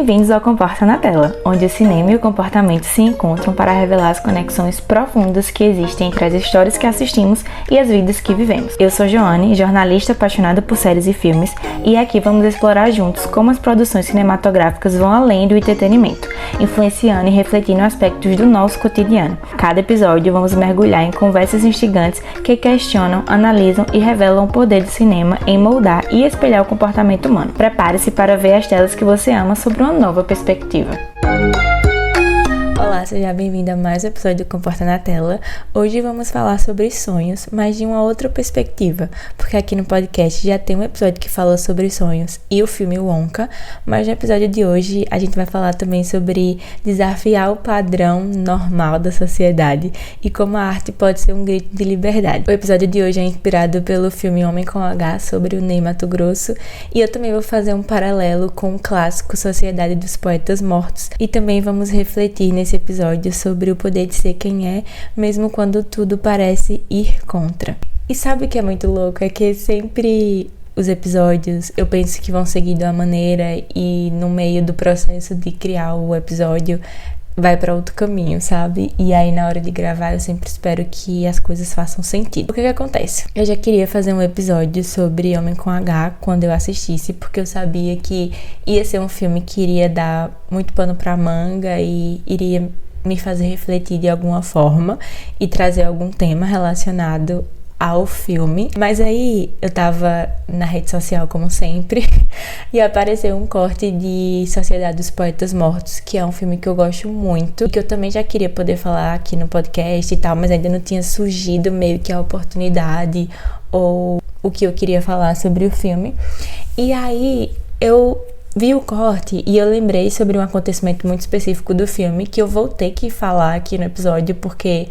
Bem-vindos ao Comporta na Tela, onde o cinema e o comportamento se encontram para revelar as conexões profundas que existem entre as histórias que assistimos e as vidas que vivemos. Eu sou Joane, jornalista apaixonada por séries e filmes, e aqui vamos explorar juntos como as produções cinematográficas vão além do entretenimento, influenciando e refletindo aspectos do nosso cotidiano. Cada episódio vamos mergulhar em conversas instigantes que questionam, analisam e revelam o poder do cinema em moldar e espelhar o comportamento humano. Prepare-se para ver as telas que você ama sob uma nova perspectiva. Olá, seja bem-vindo a mais um episódio do Comporta na Tela. Hoje vamos falar sobre sonhos, mas de uma outra perspectiva, porque aqui no podcast já tem um episódio que falou sobre sonhos e o filme Wonka, mas no episódio de hoje a gente vai falar também sobre desafiar o padrão normal da sociedade e como a arte pode ser um grito de liberdade. O episódio de hoje é inspirado pelo filme Homem com H, sobre o Ney Matogrosso, e eu também vou fazer um paralelo com o clássico Sociedade dos Poetas Mortos, e também vamos refletir nesse episódio sobre o poder de ser quem é, mesmo quando tudo parece ir contra. E sabe o que é muito louco? É que sempre os episódios eu penso que vão seguir de uma maneira e no meio do processo de criar o episódio vai para outro caminho, sabe? E aí na hora de gravar eu sempre espero que as coisas façam sentido. O que acontece? Eu já queria fazer um episódio sobre Homem com H quando eu assistisse, porque eu sabia que ia ser um filme que iria dar muito pano pra manga e iria me fazer refletir de alguma forma e trazer algum tema relacionado ao filme. Mas aí eu tava na rede social como sempre e apareceu um corte de Sociedade dos Poetas Mortos, que é um filme que eu gosto muito e que eu também já queria poder falar aqui no podcast e tal, mas ainda não tinha surgido meio que a oportunidade ou o que eu queria falar sobre o filme. E aí eu vi o corte e eu lembrei sobre um acontecimento muito específico do filme que eu vou ter que falar aqui no episódio, porque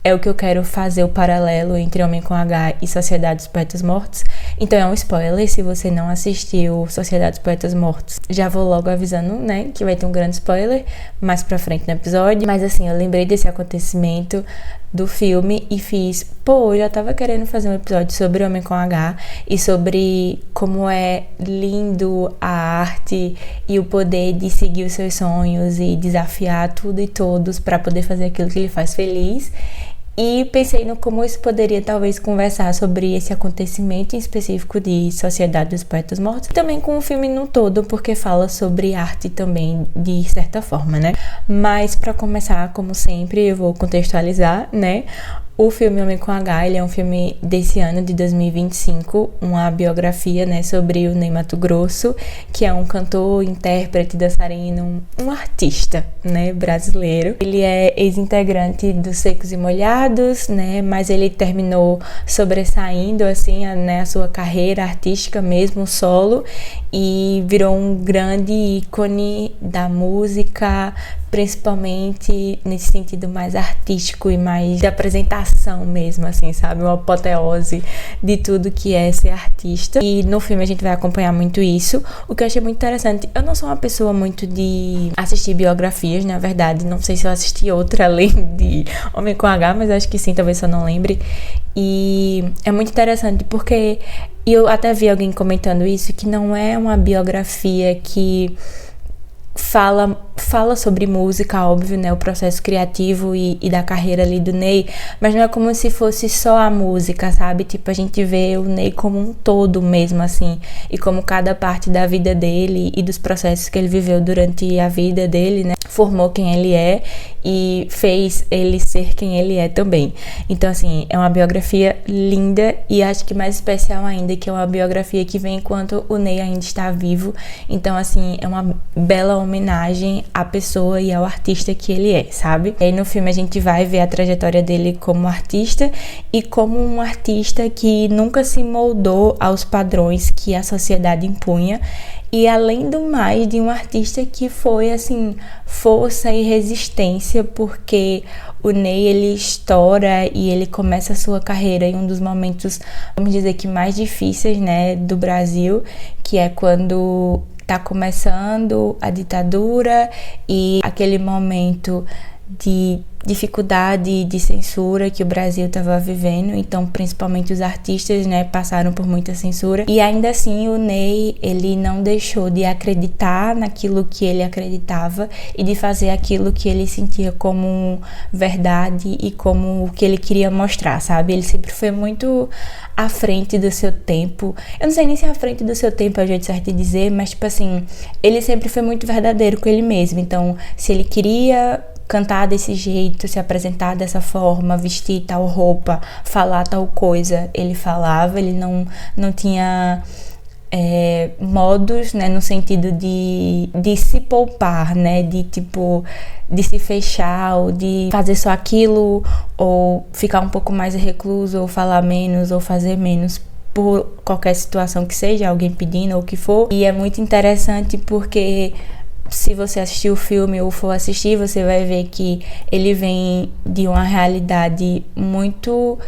é o que eu quero fazer o paralelo entre Homem com H e Sociedade dos Poetas Mortos. Então é um spoiler, se você não assistiu Sociedade dos Poetas Mortos, já vou logo avisando, né, que vai ter um grande spoiler mais pra frente no episódio. Mas assim, eu lembrei desse acontecimento do filme e fiz, eu já tava querendo fazer um episódio sobre Homem com H e sobre como é lindo a arte e o poder de seguir os seus sonhos e desafiar tudo e todos pra poder fazer aquilo que lhe faz feliz. E pensei no como isso poderia talvez conversar sobre esse acontecimento em específico de Sociedade dos Poetas Mortos, e também com o filme no todo, porque fala sobre arte também de certa forma, né? Mas para começar, como sempre, eu vou contextualizar, né? O filme Homem com H, ele é um filme desse ano, de 2025, uma biografia, né, sobre o Ney Matogrosso, que é um cantor, intérprete, dançarino, um artista, né, brasileiro. Ele é ex-integrante dos Secos e Molhados, né, mas ele terminou sobressaindo, assim, a sua carreira artística mesmo, solo, e virou um grande ícone da música, principalmente nesse sentido mais artístico e mais de apresentação mesmo, assim, sabe? Uma apoteose de tudo que é ser artista. E no filme a gente vai acompanhar muito isso, o que eu achei muito interessante. Eu não sou uma pessoa muito de assistir biografias, na verdade, não sei se eu assisti outra além de Homem com H, mas acho que sim, talvez eu não lembre. E é muito interessante porque eu até vi alguém comentando isso, que não é uma biografia que fala sobre música, óbvio, né, o processo criativo e da carreira ali do Ney, mas não é como se fosse só a música, sabe? Tipo, a gente vê o Ney como um todo mesmo, assim, e como cada parte da vida dele e dos processos que ele viveu durante a vida dele, né, formou quem ele é e fez ele ser quem ele é também. Então, assim, é uma biografia linda e acho que mais especial ainda, que é uma biografia que vem enquanto o Ney ainda está vivo. Então, assim, é uma bela homenagem à pessoa e ao artista que ele é, sabe? E aí no filme a gente vai ver a trajetória dele como artista e como um artista que nunca se moldou aos padrões que a sociedade impunha. E além do mais, de um artista que foi, assim, força e resistência, porque o Ney, ele estoura e ele começa a sua carreira em um dos momentos, vamos dizer que mais difíceis, né, do Brasil, que é quando tá começando a ditadura e aquele momento de dificuldade de censura que o Brasil estava vivendo, então principalmente os artistas, né, passaram por muita censura, e ainda assim o Ney, ele não deixou de acreditar naquilo que ele acreditava e de fazer aquilo que ele sentia como verdade e como o que ele queria mostrar, sabe? Ele sempre foi muito à frente do seu tempo. Eu não sei nem se à frente do seu tempo é o jeito certo de dizer, mas tipo assim, ele sempre foi muito verdadeiro com ele mesmo. Então, se ele queria cantar desse jeito, se apresentar dessa forma, vestir tal roupa, falar tal coisa, ele falava, ele não tinha modos, né, no sentido de se poupar, né, de se fechar, ou de fazer só aquilo, ou ficar um pouco mais recluso, ou falar menos, ou fazer menos, por qualquer situação que seja, alguém pedindo ou o que for. E é muito interessante porque se você assistir o filme ou for assistir, você vai ver que ele vem de uma realidade muito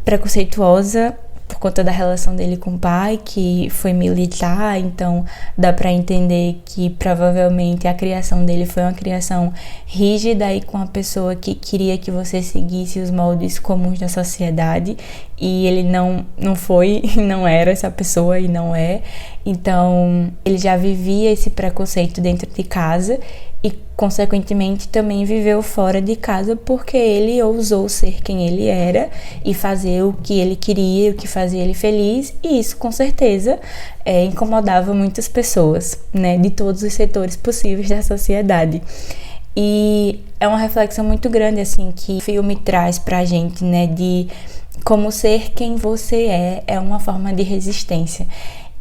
preconceituosa por conta da relação dele com o pai, que foi militar, então dá pra entender que provavelmente a criação dele foi uma criação rígida e com a pessoa que queria que você seguisse os moldes comuns da sociedade, e ele não foi, não era essa pessoa e não é. Então ele já vivia esse preconceito dentro de casa e consequentemente também viveu fora de casa, porque ele ousou ser quem ele era e fazer o que ele queria, o que fazia ele feliz, e isso com certeza incomodava muitas pessoas, né, de todos os setores possíveis da sociedade. E é uma reflexão muito grande assim que o filme traz pra gente, né, de como ser quem você é uma forma de resistência.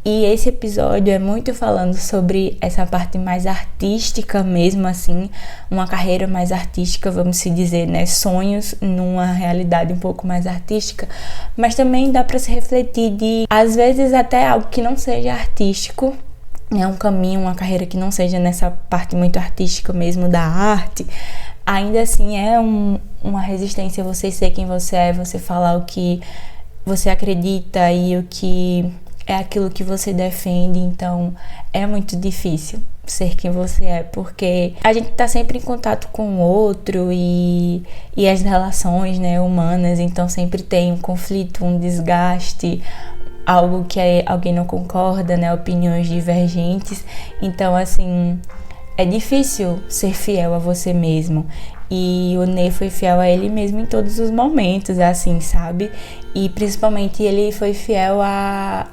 E esse episódio é muito falando sobre essa parte mais artística mesmo, assim, uma carreira mais artística, vamos se dizer, né, sonhos numa realidade um pouco mais artística, mas também dá para se refletir de, às vezes, até algo que não seja artístico, né, um caminho, uma carreira que não seja nessa parte muito artística mesmo da arte, ainda assim é uma resistência você ser quem você é, você falar o que você acredita e o que é aquilo que você defende. Então é muito difícil ser quem você é, porque a gente tá sempre em contato com o outro e as relações, né, humanas, então sempre tem um conflito, um desgaste, algo que alguém não concorda, né, opiniões divergentes. Então assim, é difícil ser fiel a você mesmo. E o Ney foi fiel a ele mesmo em todos os momentos, assim, sabe? E principalmente ele foi fiel a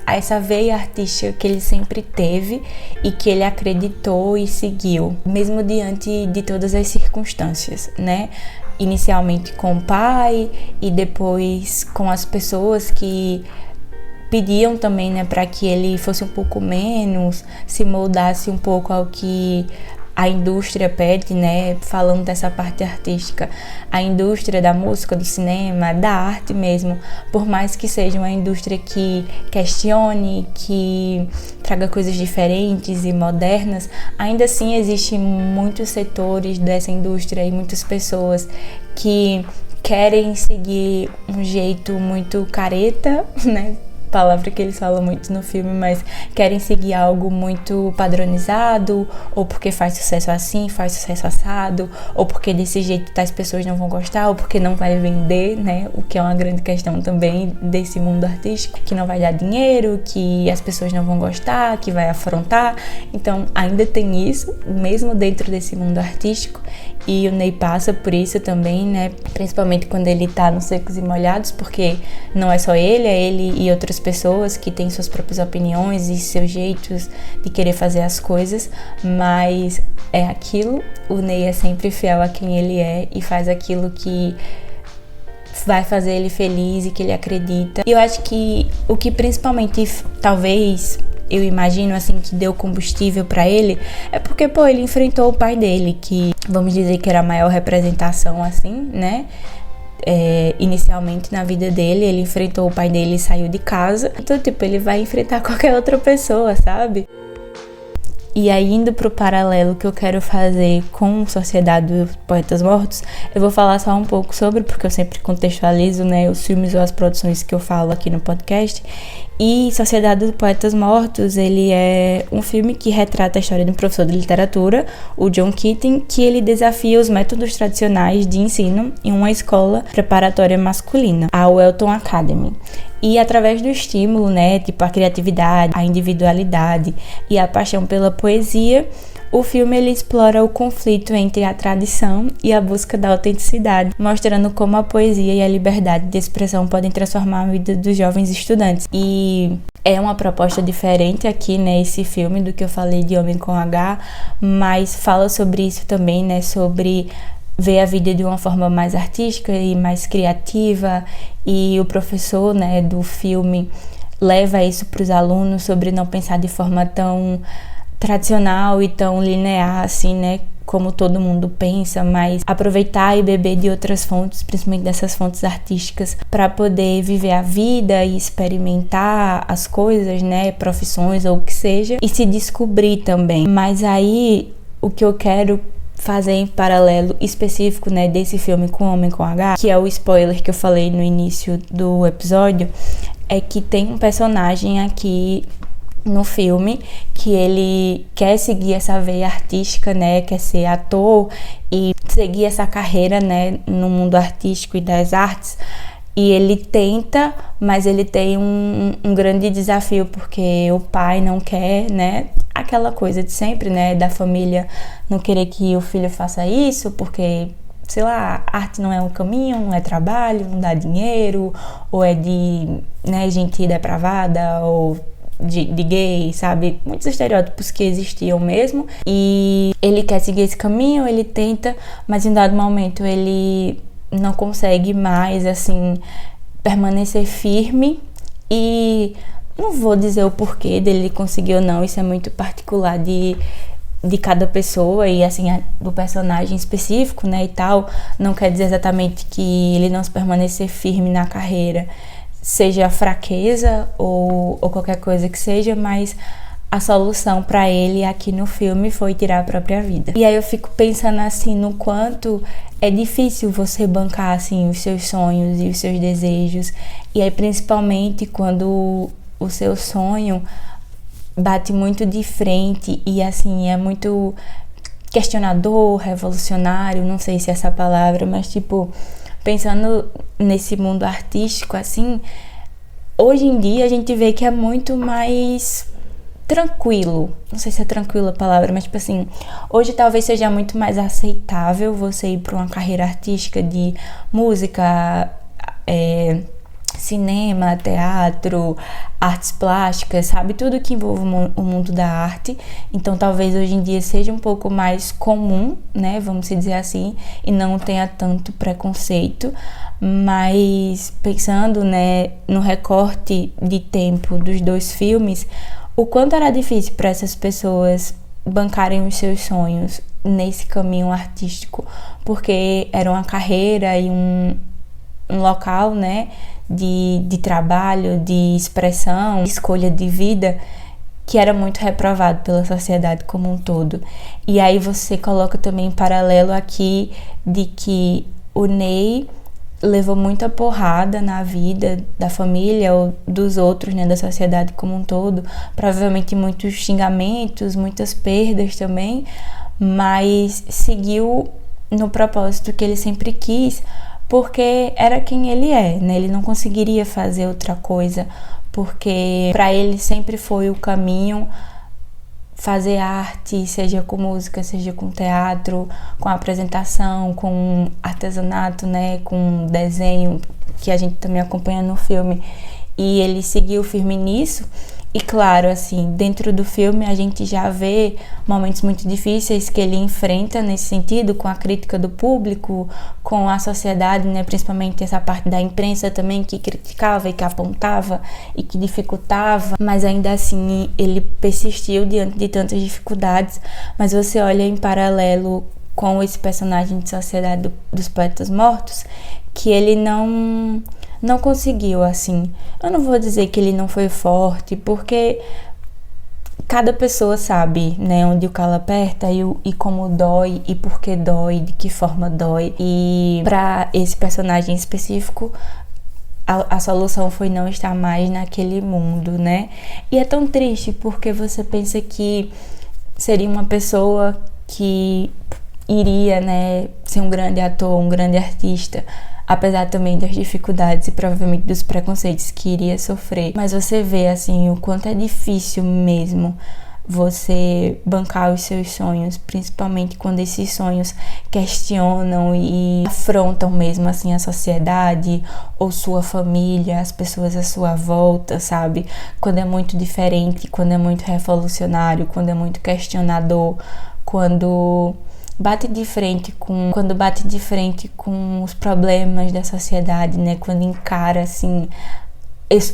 essa veia artística que ele sempre teve e que ele acreditou e seguiu, mesmo diante de todas as circunstâncias, né? Inicialmente com o pai e depois com as pessoas que pediam também, né, para que ele fosse um pouco menos, se moldasse um pouco ao que a indústria pede, né, falando dessa parte artística, a indústria da música, do cinema, da arte mesmo, por mais que seja uma indústria que questione, que traga coisas diferentes e modernas, ainda assim existem muitos setores dessa indústria e muitas pessoas que querem seguir um jeito muito careta, né, palavra que eles falam muito no filme, mas querem seguir algo muito padronizado, ou porque faz sucesso assim, faz sucesso assado, ou porque desse jeito tais pessoas não vão gostar, ou porque não vai vender, né, o que é uma grande questão também desse mundo artístico, que não vai dar dinheiro, que as pessoas não vão gostar, que vai afrontar. Então ainda tem isso, mesmo dentro desse mundo artístico, e o Ney passa por isso também, né, principalmente quando ele tá nos Secos e Molhados, porque não é só ele, é ele e outras pessoas que têm suas próprias opiniões e seus jeitos de querer fazer as coisas, mas é aquilo, o Ney é sempre fiel a quem ele é e faz aquilo que vai fazer ele feliz e que ele acredita. E eu acho que o que principalmente, talvez, eu imagino assim, que deu combustível pra ele, é porque, pô, ele enfrentou o pai dele, que vamos dizer que era a maior representação, assim, né? Inicialmente na vida dele, ele enfrentou o pai dele e saiu de casa. Então, tipo, ele vai enfrentar qualquer outra pessoa, sabe? E aí, indo pro paralelo que eu quero fazer com Sociedade dos Poetas Mortos, eu vou falar só um pouco sobre, porque eu sempre contextualizo, né, os filmes ou as produções que eu falo aqui no podcast. E Sociedade dos Poetas Mortos, ele é um filme que retrata a história de um professor de literatura, o John Keating, que ele desafia os métodos tradicionais de ensino em uma escola preparatória masculina, a Welton Academy. E através do estímulo, né, tipo a criatividade, a individualidade e a paixão pela poesia, o filme ele explora o conflito entre a tradição e a busca da autenticidade, mostrando como a poesia e a liberdade de expressão podem transformar a vida dos jovens estudantes. E é uma proposta diferente aqui, né, esse filme, do que eu falei de Homem com H, mas fala sobre isso também, né, sobre ver a vida de uma forma mais artística e mais criativa, e o professor, né, do filme leva isso para os alunos sobre não pensar de forma tão tradicional e tão linear, assim, né, como todo mundo pensa, mas aproveitar e beber de outras fontes, principalmente dessas fontes artísticas, para poder viver a vida e experimentar as coisas, né, profissões ou o que seja, e se descobrir também. Mas aí, o que eu quero fazer em paralelo específico, né, desse filme com Homem com H, que é o spoiler que eu falei no início do episódio, é que tem um personagem aqui no filme que ele quer seguir essa veia artística, né, quer ser ator e seguir essa carreira, né, no mundo artístico e das artes, e ele tenta, mas ele tem um grande desafio, porque o pai não quer, né, aquela coisa de sempre, né, da família não querer que o filho faça isso, porque, sei lá, arte não é um caminho, não é trabalho, não dá dinheiro, ou é de, né, gente depravada, ou de gay, sabe? Muitos estereótipos que existiam mesmo. E ele quer seguir esse caminho, ele tenta, mas em dado momento ele não consegue mais, assim, permanecer firme. E não vou dizer o porquê dele conseguir ou não, isso é muito particular de cada pessoa e, assim, do personagem específico, né, e tal. Não quer dizer exatamente que ele não se permanecer firme na carreira seja fraqueza ou qualquer coisa que seja, mas a solução para ele aqui no filme foi tirar a própria vida. E aí eu fico pensando, assim, no quanto é difícil você bancar, assim, os seus sonhos e os seus desejos, e aí principalmente quando o seu sonho bate muito de frente e, assim, é muito questionador, revolucionário, não sei se é essa palavra, mas, tipo, pensando nesse mundo artístico, assim, hoje em dia a gente vê que é muito mais tranquilo. Não sei se é tranquilo a palavra, mas, tipo assim, hoje talvez seja muito mais aceitável você ir para uma carreira artística de música, cinema, teatro, artes plásticas, sabe? Tudo que envolve o mundo da arte. Então, talvez hoje em dia seja um pouco mais comum, né? Vamos dizer assim, e não tenha tanto preconceito. Mas, pensando, né, no recorte de tempo dos dois filmes, o quanto era difícil para essas pessoas bancarem os seus sonhos nesse caminho artístico, porque era uma carreira e um local, né, de trabalho, de expressão, de escolha de vida, que era muito reprovado pela sociedade como um todo. E aí você coloca também em paralelo aqui de que o Ney levou muita porrada na vida da família ou dos outros, né, da sociedade como um todo, provavelmente muitos xingamentos, muitas perdas também, mas seguiu no propósito que ele sempre quis, porque era quem ele é, né? Ele não conseguiria fazer outra coisa, porque para ele sempre foi o caminho fazer arte, seja com música, seja com teatro, com apresentação, com artesanato, né? Com desenho, que a gente também acompanha no filme. E ele seguiu firme nisso. E claro, assim, dentro do filme a gente já vê momentos muito difíceis que ele enfrenta nesse sentido, com a crítica do público, com a sociedade, né, principalmente essa parte da imprensa também, que criticava e que apontava e que dificultava, mas ainda assim ele persistiu diante de tantas dificuldades. Mas você olha em paralelo com esse personagem de Sociedade dos Poetas Mortos, que ele não conseguiu, assim. Eu não vou dizer que ele não foi forte, porque cada pessoa sabe, né, onde o calo aperta e como dói, e por que dói, de que forma dói. E para esse personagem específico, a solução foi não estar mais naquele mundo, né? E é tão triste porque você pensa que seria uma pessoa que iria, né, ser um grande ator, um grande artista, apesar também das dificuldades e provavelmente dos preconceitos que iria sofrer. Mas você vê, assim, o quanto é difícil mesmo você bancar os seus sonhos, principalmente quando esses sonhos questionam e afrontam mesmo, assim, a sociedade ou sua família, as pessoas à sua volta, sabe? Quando é muito diferente, quando é muito revolucionário, quando é muito questionador, quando bate de frente com os problemas da sociedade, né? Quando encara, assim,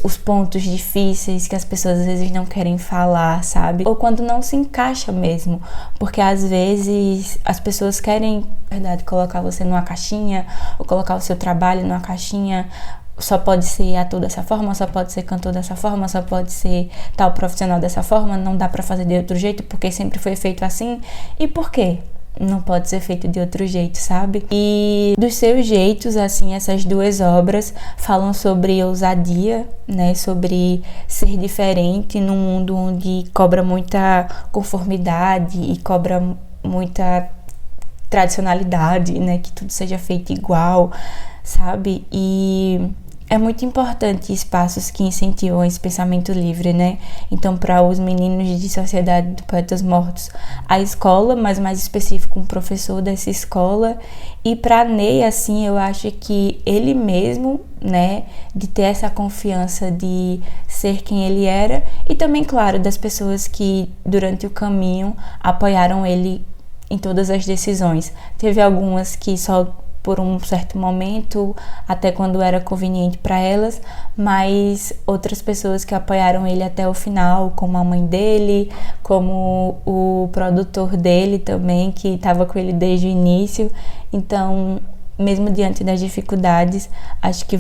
os pontos difíceis que as pessoas às vezes não querem falar, sabe? Ou quando não se encaixa mesmo, porque às vezes as pessoas querem, na verdade, colocar você numa caixinha, ou colocar o seu trabalho numa caixinha. Só pode ser ator dessa forma, só pode ser cantor dessa forma, só pode ser tal profissional dessa forma, não dá pra fazer de outro jeito porque sempre foi feito assim. E por quê? Não pode ser feito de outro jeito, sabe? E dos seus jeitos, assim, essas duas obras falam sobre ousadia, né? Sobre ser diferente num mundo onde cobra muita conformidade e cobra muita tradicionalidade, né? Que tudo seja feito igual, sabe? E é muito importante espaços que incentivam esse pensamento livre, né? Então, para os meninos de Sociedade de Poetas Mortos, a escola, mas mais específico, um professor dessa escola. E para Ney, assim, eu acho que ele mesmo, né, de ter essa confiança de ser quem ele era. E também, claro, das pessoas que, durante o caminho, apoiaram ele em todas as decisões. Teve algumas que só por um certo momento, até quando era conveniente para elas, mas outras pessoas que apoiaram ele até o final, como a mãe dele, como o produtor dele também, que estava com ele desde o início. Então, mesmo diante das dificuldades, acho que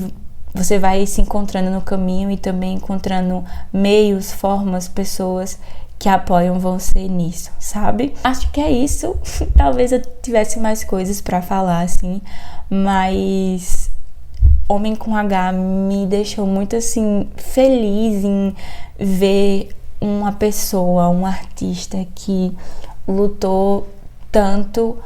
você vai se encontrando no caminho e também encontrando meios, formas, pessoas que apoiam você nisso, sabe? Acho que é isso. Talvez eu tivesse mais coisas pra falar, assim, mas Homem com H me deixou muito, assim, feliz em ver uma pessoa, um artista que lutou tanto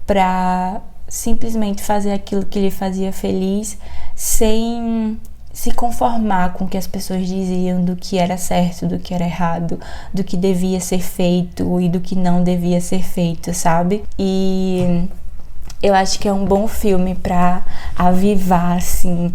pra simplesmente fazer aquilo que lhe fazia feliz, sem se conformar com o que as pessoas diziam do que era certo, do que era errado, do que devia ser feito e do que não devia ser feito, sabe? E eu acho que é um bom filme pra avivar, assim,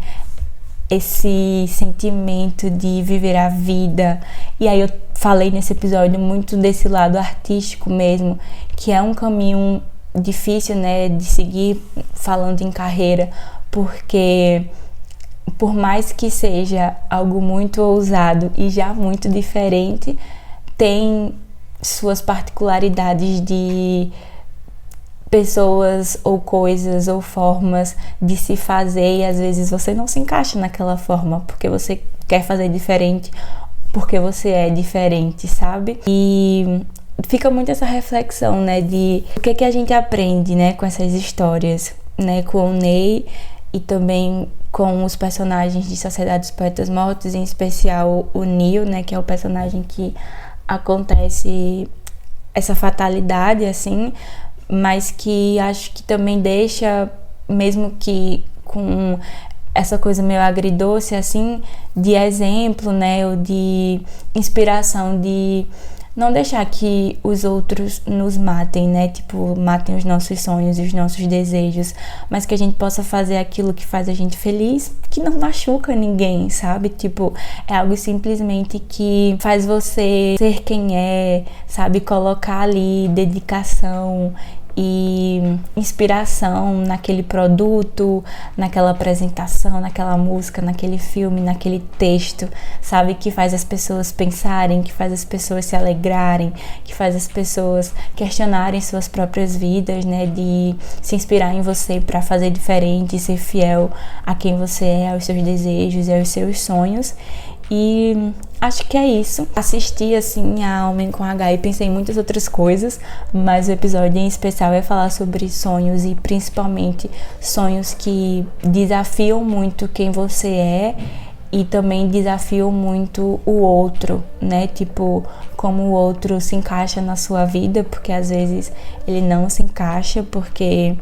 esse sentimento de viver a vida. E aí eu falei nesse episódio muito desse lado artístico mesmo, que é um caminho difícil, né, de seguir falando em carreira, porque por mais que seja algo muito ousado e já muito diferente, tem suas particularidades de pessoas ou coisas ou formas de se fazer, e às vezes você não se encaixa naquela forma porque você quer fazer diferente, porque você é diferente, sabe? E fica muito essa reflexão, né, de o que a gente aprende, né, com essas histórias, né, com o Ney e também com os personagens de Sociedade dos Poetas Mortos, em especial o Neil, né, que é o personagem que acontece essa fatalidade, assim, mas que acho que também deixa, mesmo que com essa coisa meio agridoce, assim, de exemplo, né, ou de inspiração, de não deixar que os outros nos matem, né? Tipo, matem os nossos sonhos e os nossos desejos, mas que a gente possa fazer aquilo que faz a gente feliz, que não machuca ninguém, sabe? Tipo, é algo simplesmente que faz você ser quem é, sabe? Colocar ali dedicação e inspiração naquele produto, naquela apresentação, naquela música, naquele filme, naquele texto, sabe? Que faz as pessoas pensarem, que faz as pessoas se alegrarem, que faz as pessoas questionarem suas próprias vidas, né? De se inspirar em você para fazer diferente, ser fiel a quem você é, aos seus desejos e aos seus sonhos. E acho que é isso. Assisti, assim, a Homem com H e pensei em muitas outras coisas, mas o episódio em especial é falar sobre sonhos e principalmente sonhos que desafiam muito quem você é e também desafiam muito o outro, né? Tipo, como o outro se encaixa na sua vida, porque às vezes ele não se encaixa, porque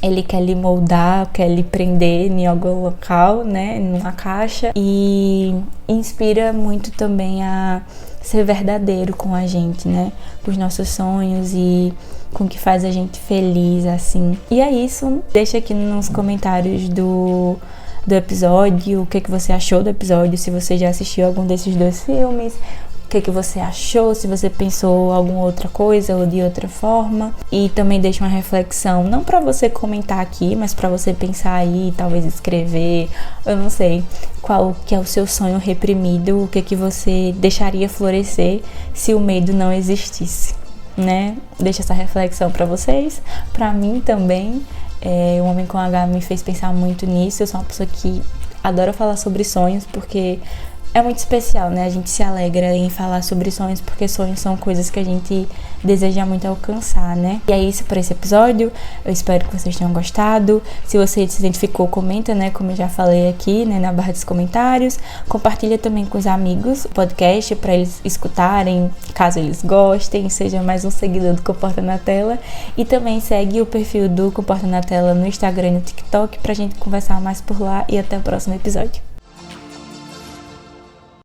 ele quer lhe moldar, quer lhe prender em algum local, né, numa caixa, e inspira muito também a ser verdadeiro com a gente, né, com os nossos sonhos e com o que faz a gente feliz, assim. E é isso, deixa aqui nos comentários do episódio o que você achou do episódio, se você já assistiu algum desses dois filmes, o que você achou, se você pensou alguma outra coisa ou de outra forma. E também deixa uma reflexão, não para você comentar aqui, mas para você pensar aí, talvez escrever, eu não sei, qual que é o seu sonho reprimido, o que você deixaria florescer se o medo não existisse, né? Deixa essa reflexão para vocês, para mim também. O Homem com H me fez pensar muito nisso. Eu sou uma pessoa que adora falar sobre sonhos, porque é muito especial, né? A gente se alegra em falar sobre sonhos, porque sonhos são coisas que a gente deseja muito alcançar, né? E é isso para esse episódio. Eu espero que vocês tenham gostado. Se você se identificou, comenta, né? Como eu já falei aqui, né? Na barra dos comentários. Compartilha também com os amigos o podcast para eles escutarem, caso eles gostem. Seja mais um seguidor do Comporta na Tela. E também segue o perfil do Comporta na Tela no Instagram e no TikTok pra gente conversar mais por lá. E até o próximo episódio.